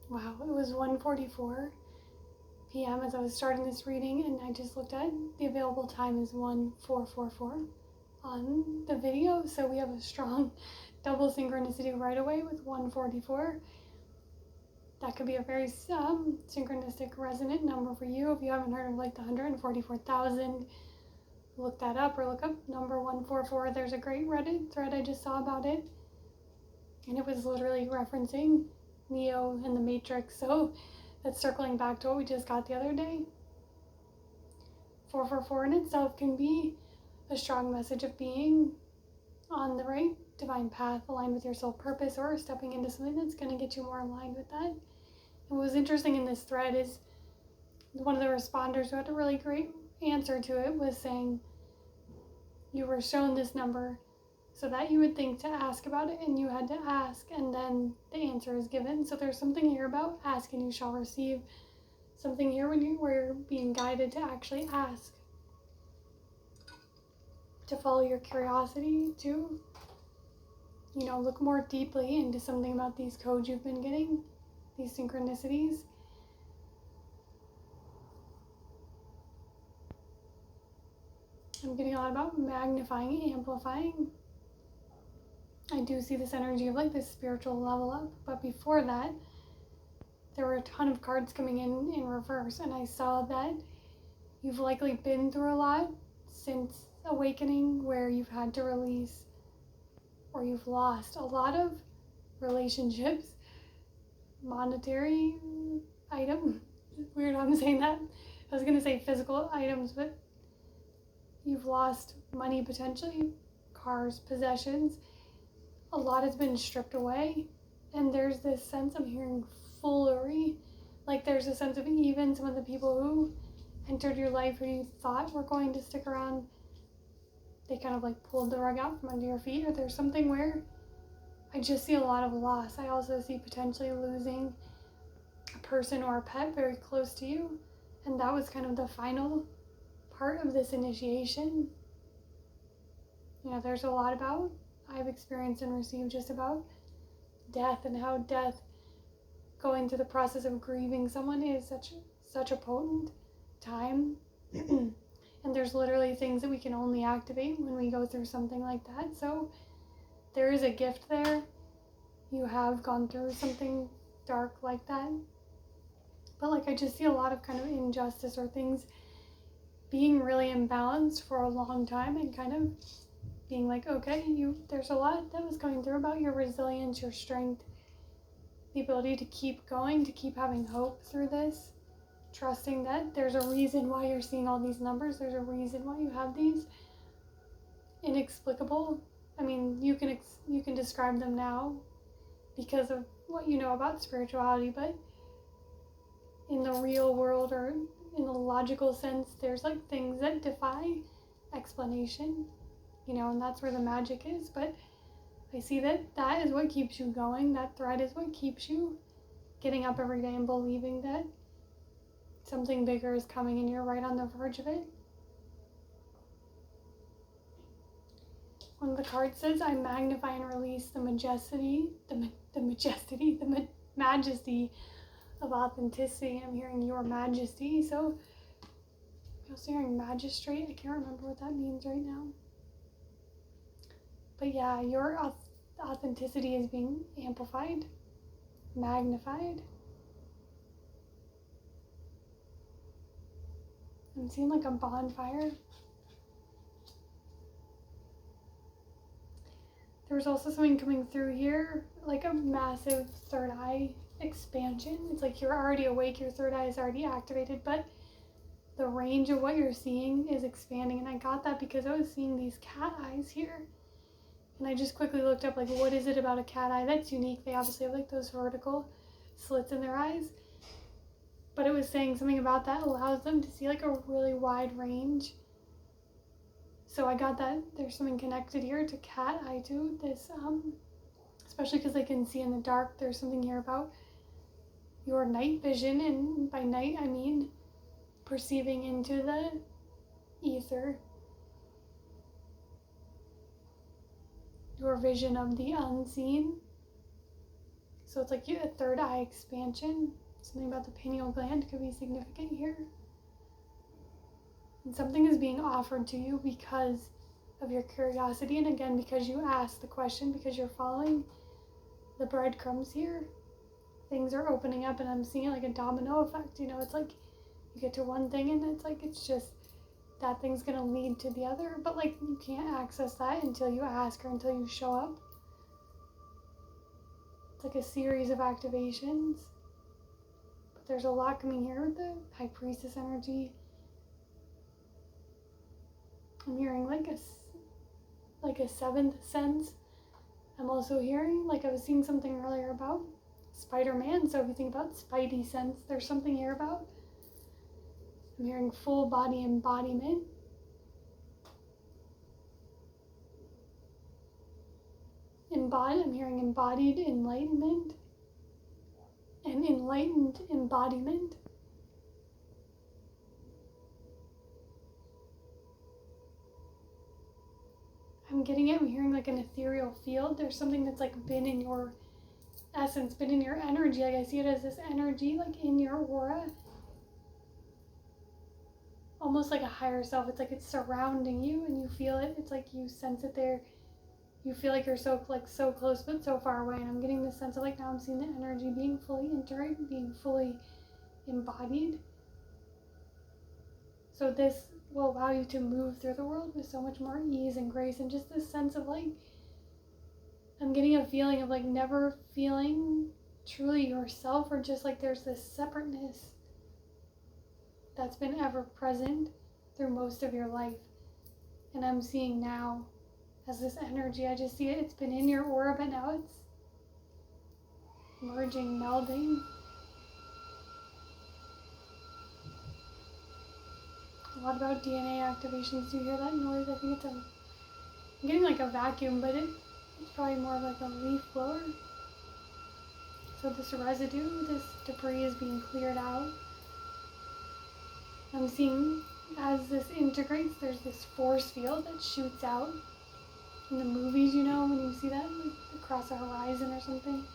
Wow, it was 1:44 p.m. as I was starting this reading, and I just looked at the available time is 1444 on the video, so we have a strong double synchronicity right away with 144. That could be a very synchronistic resonant number for you. If you haven't heard of like the 144,000, look that up, or look up number 144. There's a great Reddit thread I just saw about it, and it was literally referencing Neo and the Matrix, so that's circling back to what we just got the other day. 444 in itself can be a strong message of being on the right divine path, aligned with your soul purpose, or stepping into something that's going to get you more aligned with that. And what was interesting in this thread is one of the responders who had a really great answer to it was saying, you were shown this number so that you would think to ask about it, and you had to ask, and then the answer is given. So there's something here about ask and you shall receive. Something here when we're being guided to actually ask, to follow your curiosity, to, look more deeply into something about these codes you've been getting, these synchronicities. I'm getting a lot about magnifying, amplifying. I do see this energy of like this spiritual level up, but before that, there were a ton of cards coming in reverse, and I saw that you've likely been through a lot since awakening, where you've had to release, or you've lost a lot of relationships, monetary item. Weird I'm saying that. I was gonna say physical items, but you've lost money potentially, cars, possessions. A lot has been stripped away, and there's this sense of hearing foolery. Like there's a sense of even some of the people who entered your life who you thought were going to stick around, they kind of like pulled the rug out from under your feet, or there's something where I just see a lot of loss. I also see potentially losing a person or a pet very close to you, and that was kind of the final part of this initiation. There's a lot about, I've experienced and received just about death, and how death, going through the process of grieving someone, is such a potent time. And there's literally things that we can only activate when we go through something like that. So there is a gift there. You have gone through something dark like that. But I just see a lot of kind of injustice, or things being really imbalanced for a long time, and kind of being like, okay, there's a lot that was going through about your resilience, your strength, the ability to keep going, to keep having hope through this, trusting that there's a reason why you're seeing all these numbers. There's a reason why you have these inexplicable. I mean, you can describe them now because of what you know about spirituality, but in the real world, or in the logical sense, there's things that defy explanation, and that's where the magic is. But I see that is what keeps you going. That thread is what keeps you getting up every day and believing that something bigger is coming, and you're right on the verge of it. One of the cards says, I magnify and release the majesty of authenticity. I'm hearing your majesty. So I'm also hearing magistrate. I can't remember what that means right now. But yeah, your authenticity is being amplified, magnified. I'm seeing a bonfire. There's also something coming through here, like a massive third eye expansion. It's like you're already awake, your third eye is already activated, but the range of what you're seeing is expanding. And I got that because I was seeing these cat eyes here. And I just quickly looked up, what is it about a cat eye that's unique? They obviously have those vertical slits in their eyes. But it was saying something about that allows them to see a really wide range. So I got that there's something connected here to cat eye too. This, especially because they can see in the dark. There's something here about your night vision, and by night I mean perceiving into the ether. Your vision of the unseen. So it's like a third eye expansion. Something about the pineal gland could be significant here. And something is being offered to you because of your curiosity, and again, because you asked the question, because you're following the breadcrumbs here. Things are opening up, and I'm seeing it like a domino effect. You know, it's like you get to one thing and it's like it's just that thing's gonna lead to the other, but like you can't access that until you ask or until you show up. It's like a series of activations, but there's a lot coming here with the High Priestess energy. I'm hearing like a seventh sense. I'm also hearing, like I was seeing something earlier about Spider-Man, so if you think about Spidey sense, there's something here about. I'm hearing full body embodiment. I'm hearing embodied enlightenment and enlightened embodiment. I'm getting it. I'm hearing like an ethereal field. There's something that's like been in your essence, been in your energy. Like I see it as this energy like in your aura. Almost like a higher self. It's like it's surrounding you and you feel it. It's like you sense it there. You feel like you're so close but so far away. And I'm getting this sense of like now I'm seeing the energy being fully integrated, being fully embodied. So this will allow you to move through the world with so much more ease and grace, and just this sense of like, I'm getting a feeling of like never feeling truly yourself, or just like there's this separateness that's been ever present through most of your life. And I'm seeing now as this energy, I just see it, it's been in your aura, but now it's merging, melding. A lot about DNA activations. Do you hear that noise? I think I'm getting like a vacuum, but it's probably more of like a leaf blower. So this residue, this debris is being cleared out. I'm seeing as this integrates, there's this force field that shoots out. In the movies, you know, when you see that like across a horizon or something.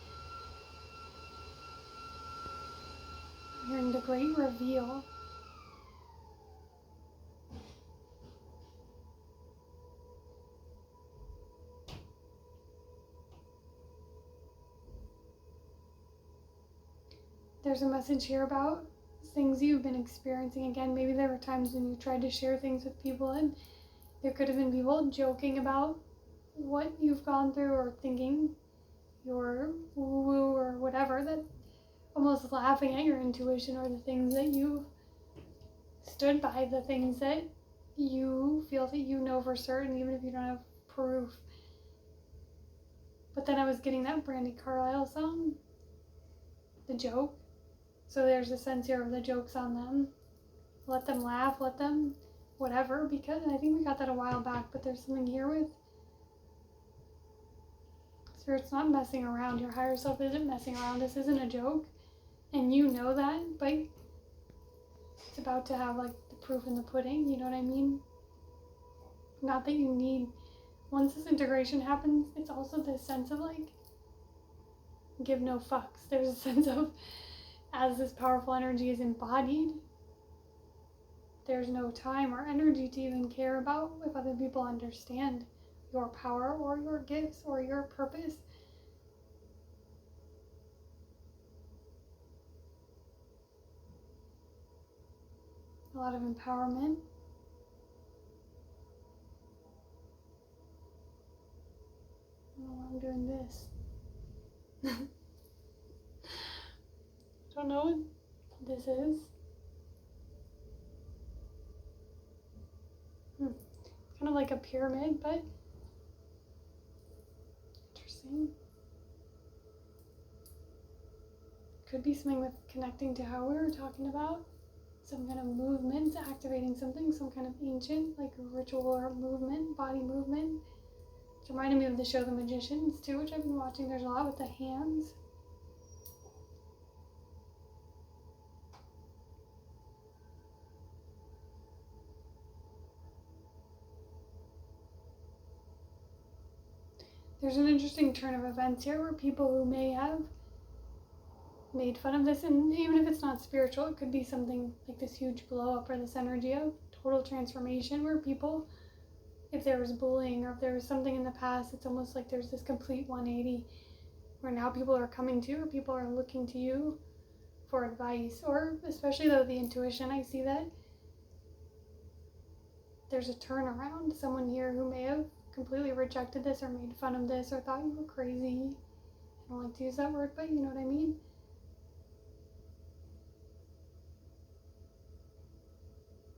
I'm hearing the great reveal. There's a message here about things you've been experiencing. Again, maybe there were times when you tried to share things with people and there could have been people joking about what you've gone through or thinking your woo-woo or whatever, that almost laughing at your intuition or the things that you stood by, the things that you feel that you know for certain, even if you don't have proof. But then I was getting that Brandy Carlisle song, The Joke. So there's a sense here of the joke's on them. Let them laugh, let them whatever, because I think we got that a while back, but there's something here with Spirit's not messing around. Your higher self isn't messing around. This isn't a joke. And you know that, but it's about to have like the proof in the pudding, you know what I mean? Not that you need, once this integration happens, it's also this sense of like, give no fucks. There's a sense of, as this powerful energy is embodied, there's no time or energy to even care about if other people understand your power or your gifts or your purpose. A lot of empowerment. I don't know why I'm doing this. Don't know what this is. Kind of like a pyramid, but interesting. Could be something with connecting to how we were talking about. Some kind of movement, activating something, some kind of ancient, like ritual or movement, body movement. It reminded me of the show The Magicians too, which I've been watching. There's a lot with the hands. There's an interesting turn of events here where people who may have made fun of this. And even if it's not spiritual, it could be something like this huge blow up or this energy of total transformation where people, if there was bullying or if there was something in the past, it's almost like there's this complete 180 where now people are coming to you or people are looking to you for advice. Or especially though the intuition, I see that there's a turnaround. Someone here who may have completely rejected this or made fun of this or thought you were crazy. I don't like to use that word, but you know what I mean.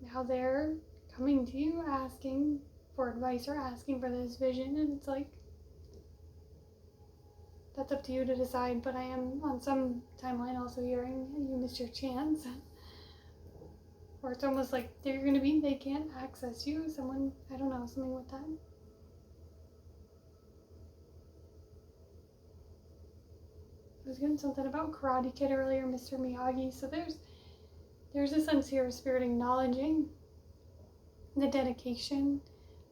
Now they're coming to you asking for advice or asking for this vision, and it's like, that's up to you to decide. But I am on some timeline also hearing you missed your chance. Or it's almost like they can't access you. Someone, I don't know, something with that. I was getting something about Karate Kid earlier, Mr. Miyagi. So there's a sense here of spirit acknowledging the dedication,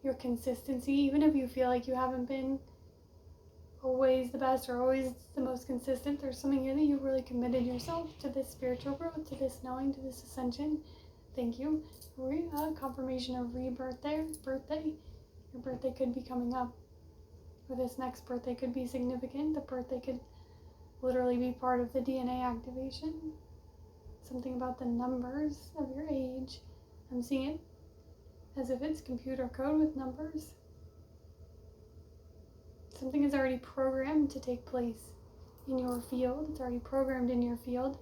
your consistency, even if you feel like you haven't been always the best or always the most consistent. There's something here that you really committed yourself to this spiritual growth, to this knowing, to this ascension. Thank you. Confirmation of rebirth there. Birthday. Your birthday could be coming up. Or this next birthday could be significant. The birthday could literally be part of the DNA activation. Something about the numbers of your age. I'm seeing it as if it's computer code with numbers. Something is already programmed to take place in your field. It's already programmed in your field.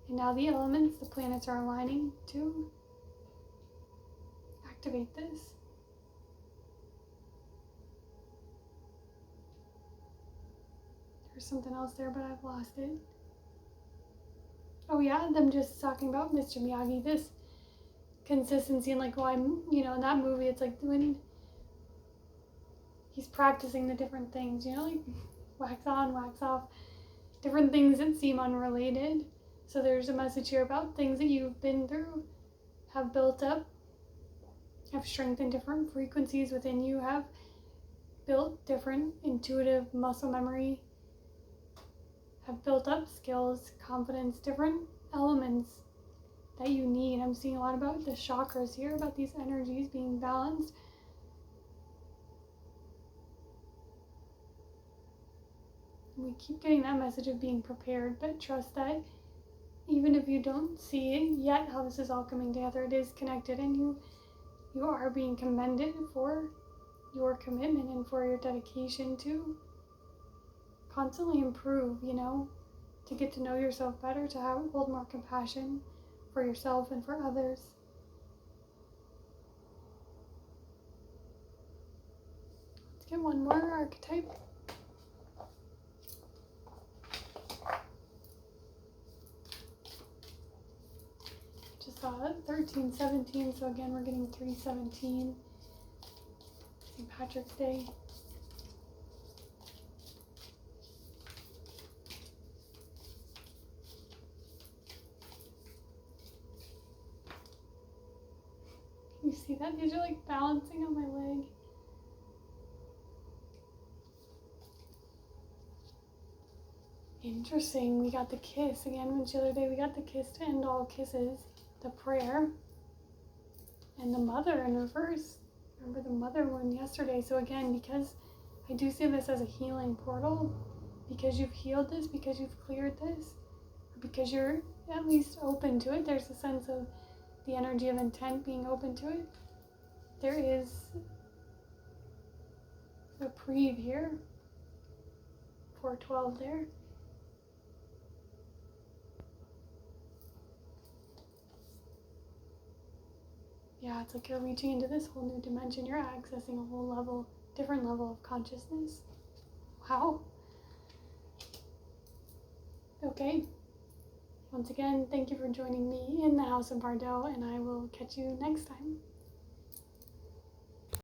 And now the elements, the planets are aligning to activate this. There's something else there, but I've lost it. Oh yeah, them just talking about Mr. Miyagi, this consistency and like, in that movie, it's like when he's practicing the different things, like wax on, wax off, different things that seem unrelated. So there's a message here about things that you've been through, have built up, have strengthened different frequencies within you, have built different intuitive muscle memory, have built up skills, confidence, different elements that you need. I'm seeing a lot about the chakras here, about these energies being balanced. We keep getting that message of being prepared, but trust that even if you don't see it yet how this is all coming together, it is connected, and you are being commended for your commitment and for your dedication to constantly improve, to get to know yourself better, to hold more compassion for yourself and for others. Let's get one more archetype. Just saw 1317, so again we're getting 317. St. Patrick's Day. You see that? These are like balancing on my leg. Interesting. We got the kiss again. Which the other day we got the kiss to end all kisses, the prayer, and the mother in reverse. Remember the mother one yesterday. So again, because I do see this as a healing portal, because you've healed this, because you've cleared this, or because you're at least open to it, there's a sense of the energy of intent being open to it. There is a reprieve here. 412 there. Yeah, it's like you're reaching into this whole new dimension. You're accessing a whole level, different level of consciousness. Wow. Okay. Once again, thank you for joining me in the House of Bardell, and I will catch you next time.